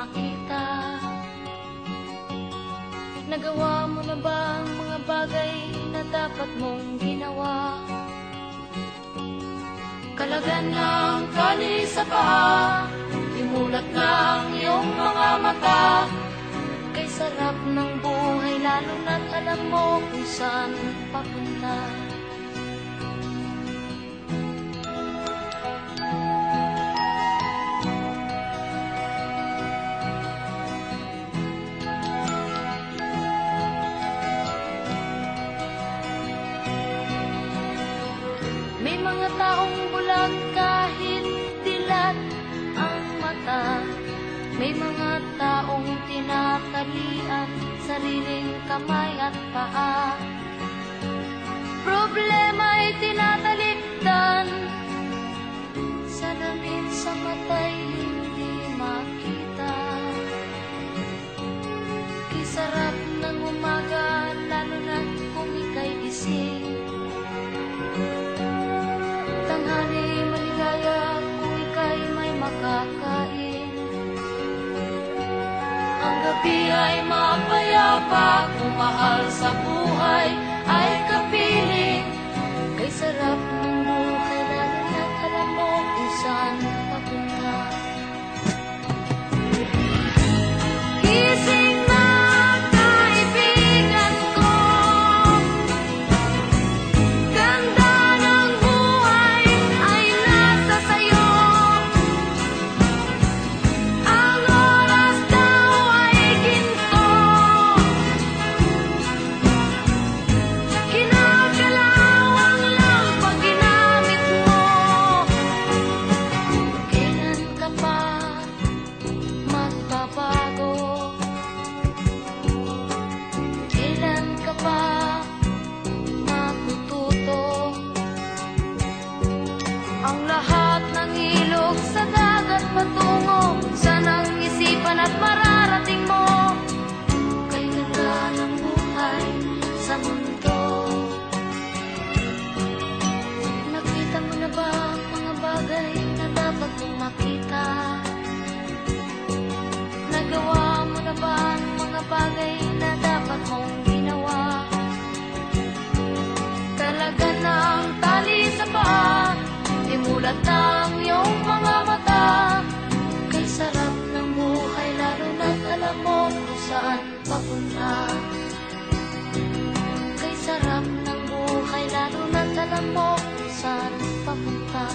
makita. Nagawa mo na ba ang mga bagay na dapat mong ginawa? Kalagan ng tali sa paa, imulat ng iyong mga mata. Kay sarap ng buhay lalo na't alam mo kung saan papunta. May mga taong bulag kahit dilat ang mata. May mga taong tinatalian sariling kamay at paa. Problema'y tinatalikdan, salamin sa mata'y hindi makita. Kisarap ng umaga lalo na't kung ika'y gising. Tanghali maligaya kung ika'y may makakain. Ang gabi ay mapayapa kung mahal sa buhay ay kapiling. Kay sarap ng buhay lalo na't alam mo kung saan papunta. Gising na kaibigan ko, ganda ng buhay ay nasa sayo. Ang oras daw ay ginto, kinakalawang lang pag ginamit mo. Kailan ka pa magbabago? Kailan ka pa matututo? Ang lahat ng ilog sa dagat patungo sa nang isipan at mararating mo. Kay ganda ng buhay sa mundo. Nakita mo na ba ang mga bagay na dapat mong makita? Nagawa mo na ba ang mga bagay na dapat mong ginawa? Talaga ng tali sa paa, imulat ng iyong mga mata. Kay sarap ng buhay lalo na't alam mo kung saan papunta. Kay sarap ng buhay lalo na't alam mo kung saan papunta.